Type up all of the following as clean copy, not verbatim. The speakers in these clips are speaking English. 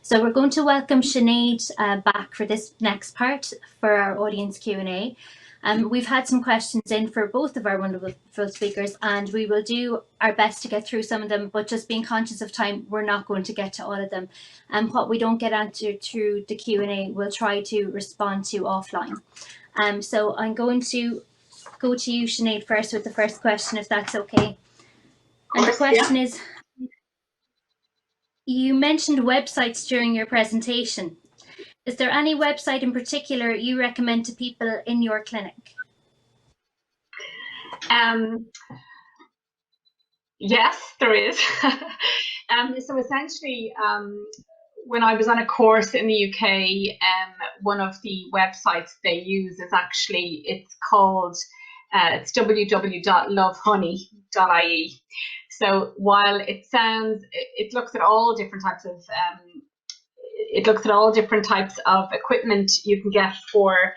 So we're going to welcome Sinead back for this next part for our audience Q&A. We've had some questions in for both of our wonderful speakers, and we will do our best to get through some of them, but just being conscious of time, we're not going to get to all of them. And what we don't get answered through the Q&A, we'll try to respond to offline. So I'm going to go to you, Sinead, first with the first question, if that's okay. And the question is, you mentioned websites during your presentation. Is there any website in particular you recommend to people in your clinic? Yes, there is. So essentially, when I was on a course in the UK, one of the websites they use is actually, it's called, it's www.lovehoney.ie. So while it looks at all different types of, equipment you can get for,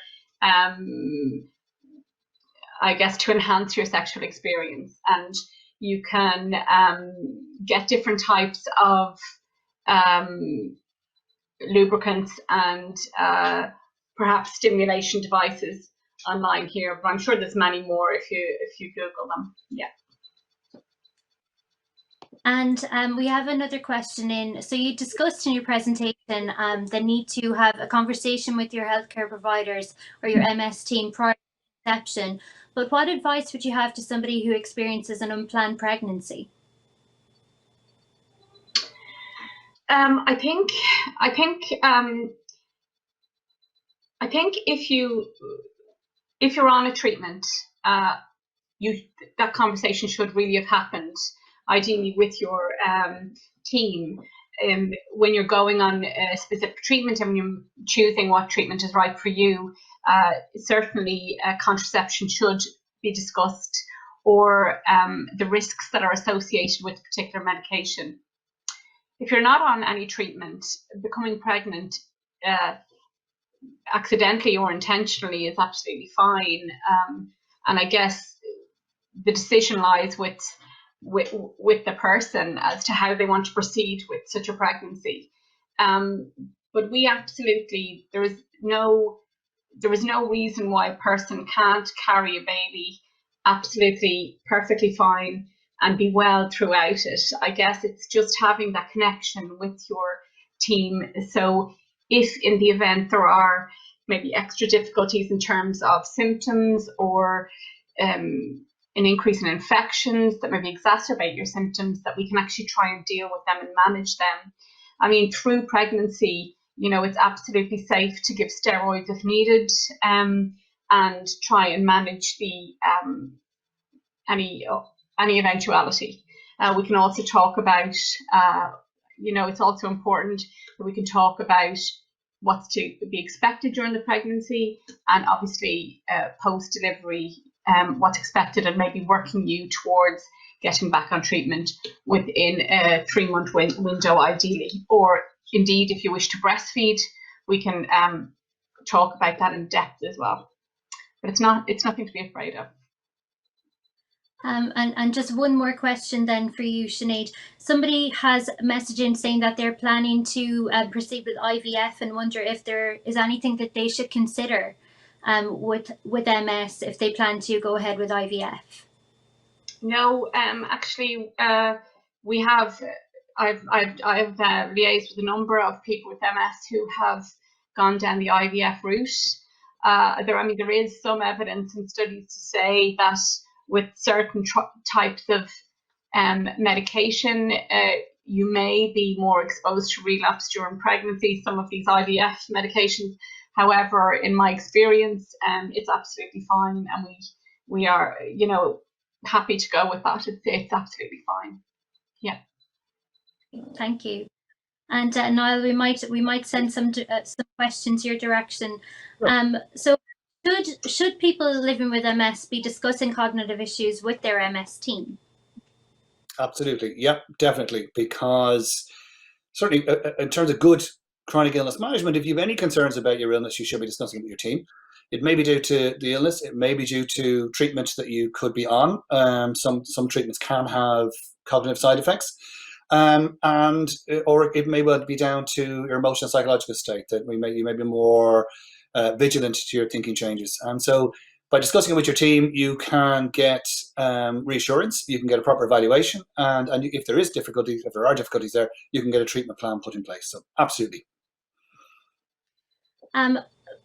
I guess, to enhance your sexual experience. And you can get different types of lubricants and perhaps stimulation devices online here, but I'm sure there's many more if you Google them. Yeah. And we have another question in. So you discussed in your presentation the need to have a conversation with your healthcare providers or your MS team prior to conception. But what advice would you have to somebody who experiences an unplanned pregnancy? I think if you're on a treatment, that conversation should really have happened, ideally with your team, when you're going on a specific treatment and when you're choosing what treatment is right for you. Certainly, contraception should be discussed, or the risks that are associated with a particular medication. If you're not on any treatment, becoming pregnant accidentally or intentionally is absolutely fine. And I guess the decision lies with the person as to how they want to proceed with such a pregnancy. But we absolutely, there is no reason why a person can't carry a baby absolutely perfectly fine and be well throughout it. I guess it's just having that connection with your team. So if in the event there are maybe extra difficulties in terms of symptoms or an increase in infections that maybe exacerbate your symptoms, that we can actually try and deal with them and manage them. I mean, through pregnancy, it's absolutely safe to give steroids if needed, and try and manage the any eventuality. We can also talk about, it's also important that we can talk about what's to be expected during the pregnancy, and obviously post-delivery, what's expected, and maybe working you towards getting back on treatment within a 3-month window, ideally. Or indeed, if you wish to breastfeed, we can talk about that in depth as well. But it's nothing to be afraid of. And just one more question then for you, Sinead. Somebody has messaged in saying that they're planning to proceed with IVF and wonder if there is anything that they should consider with MS if they plan to go ahead with IVF. No, actually, we have. I've liaised with a number of people with MS who have gone down the IVF route. There is some evidence and studies to say that with certain types of medication, you may be more exposed to relapse during pregnancy, some of these IVF medications. However, in my experience, it's absolutely fine, and we are, happy to go with that. It's absolutely fine. Yeah. Thank you. And Niall, we might send some questions your direction. So should people living with MS be discussing cognitive issues with their MS team? Absolutely. Yeah, definitely. Because certainly in terms of good chronic illness management, if you have any concerns about your illness, you should be discussing it with your team. It may be due to the illness. It may be due to treatments that you could be on. Some treatments can have cognitive side effects. or it may well be down to your emotional psychological state, that you may be more vigilant to your thinking changes. And so by discussing it with your team, you can get reassurance, you can get a proper evaluation, and if there are difficulties there, you can get a treatment plan put in place. So absolutely.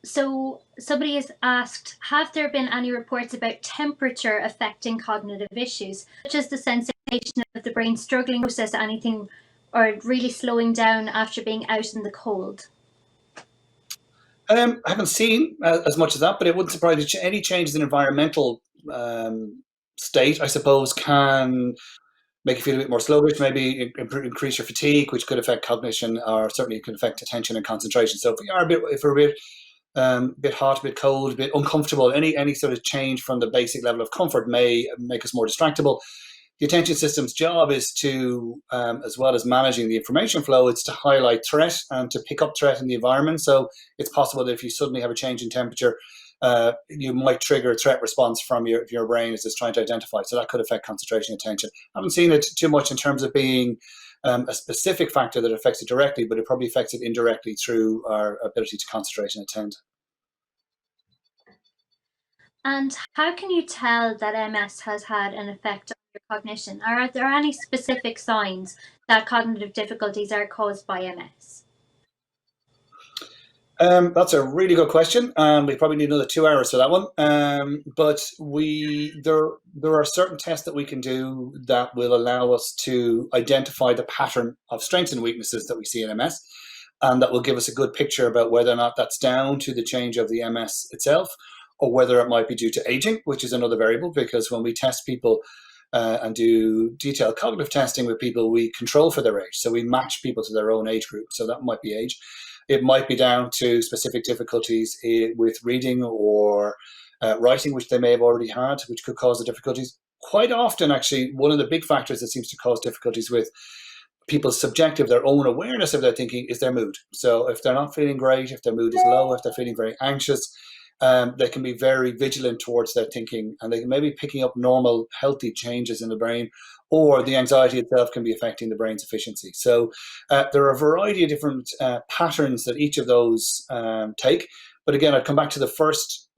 So somebody has asked, have there been any reports about temperature affecting cognitive issues, such as the sensation of the brain struggling to process anything or really slowing down after being out in the cold? I haven't seen as much as that, but it wouldn't surprise me. Any changes in environmental state, I suppose, can make you feel a bit more sluggish, maybe increase your fatigue, which could affect cognition, or certainly could affect attention and concentration. So if we're a bit hot, a bit cold, a bit uncomfortable, any sort of change from the basic level of comfort may make us more distractible. The attention system's job is to, as well as managing the information flow, it's to highlight threat and to pick up threat in the environment. So it's possible that if you suddenly have a change in temperature, you might trigger a threat response from your brain as it's trying to identify. So that could affect concentration and attention. I haven't seen it too much in terms of being a specific factor that affects it directly, but it probably affects it indirectly through our ability to concentrate and attend. And how can you tell that MS has had an effect on your cognition? Are there any specific signs that cognitive difficulties are caused by MS? That's a really good question, and we probably need another 2 hours for that one. But there are certain tests that we can do that will allow us to identify the pattern of strengths and weaknesses that we see in MS, and that will give us a good picture about whether or not that's down to the change of the MS itself, or whether it might be due to aging, which is another variable, because when we test people and do detailed cognitive testing with people, we control for their age. So we match people to their own age group. So that might be age. It might be down to specific difficulties with reading or writing, which they may have already had, which could cause the difficulties. Quite often, actually, one of the big factors that seems to cause difficulties with people's subjective, their own awareness of their thinking, is their mood. So if they're not feeling great, if their mood is low, if they're feeling very anxious, they can be very vigilant towards their thinking, and they may be picking up normal, healthy changes in the brain, or the anxiety itself can be affecting the brain's efficiency. So there are a variety of different patterns that each of those take. But again, I'd come back to the first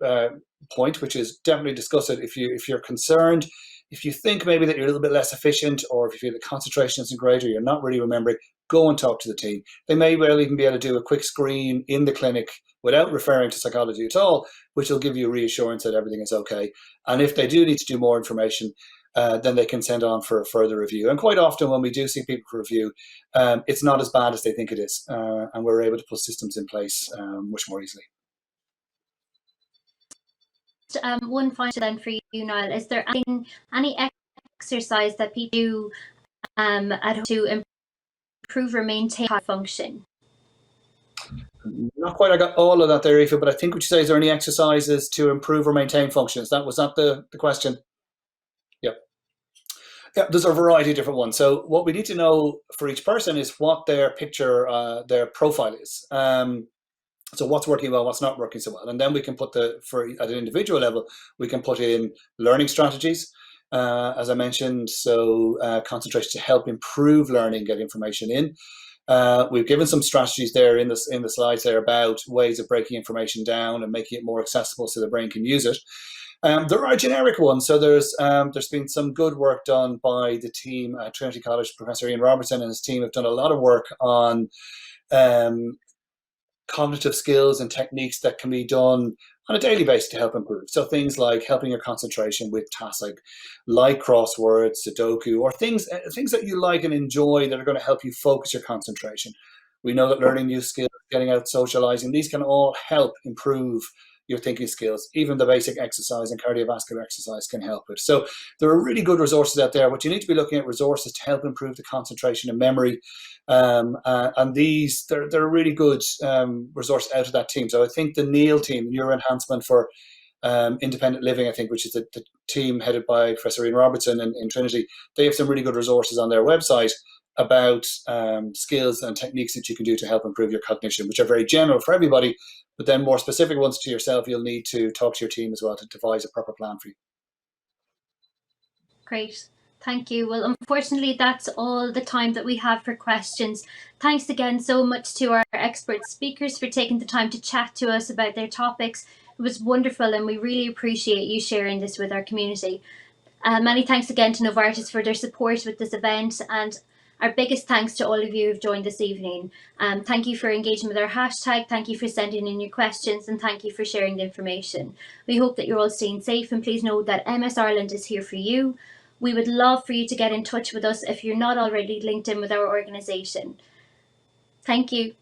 point, which is definitely discuss it. If you're concerned, if you think maybe that you're a little bit less efficient, or if you feel the concentration isn't great, or you're not really remembering, go and talk to the team. They may well even be able to do a quick screen in the clinic without referring to psychology at all, which will give you reassurance that everything is okay. And if they do need to do more information, then they can send on for a further review. And quite often when we do see people for review, it's not as bad as they think it is. And we're able to put systems in place much more easily. One final then for you, Niall. Is there any exercise that people do at home to improve or maintain function? Not quite. I got all of that there, Aoife, but I think what you say, is there any exercises to improve or maintain functions? Was that the question? Yep. Yeah, there's a variety of different ones. So what we need to know for each person is what their picture, their profile is. So what's working well, what's not working so well. And then we can put at an individual level, we can put in learning strategies, as I mentioned. So concentration to help improve learning, get information in. We've given some strategies there in the slides there about ways of breaking information down and making it more accessible so the brain can use it. There are generic ones. So there's been some good work done by the team at Trinity College. Professor Ian Robertson and his team have done a lot of work on cognitive skills and techniques that can be done on a daily basis to help improve. So things like helping your concentration with tasks like crosswords, Sudoku, or things that you like and enjoy that are going to help you focus your concentration. We know that learning new skills, getting out, socializing, these can all help improve your thinking skills. Even the basic exercise and cardiovascular exercise can help it. So there are really good resources out there, but you need to be looking at resources to help improve the concentration and memory. And these, they're a really good resource out of that team. So I think the NEAL team, Neuro Enhancement for Independent Living, I think, which is the team headed by Professor Ian Robertson in Trinity, they have some really good resources on their website about skills and techniques that you can do to help improve your cognition, which are very general for everybody, but then more specific ones to yourself, you'll need to talk to your team as well to devise a proper plan for you. Great. Thank you. Well, unfortunately, that's all the time that we have for questions. Thanks again so much to our expert speakers for taking the time to chat to us about their topics. It was wonderful, and we really appreciate you sharing this with our community. Many thanks again to Novartis for their support with this event, and our biggest thanks to all of you who've joined this evening. Thank you for engaging with our hashtag, thank you for sending in your questions, and thank you for sharing the information. We hope that you're all staying safe, and please know that MS Ireland is here for you. We would love for you to get in touch with us if you're not already linked in with our organisation. Thank you.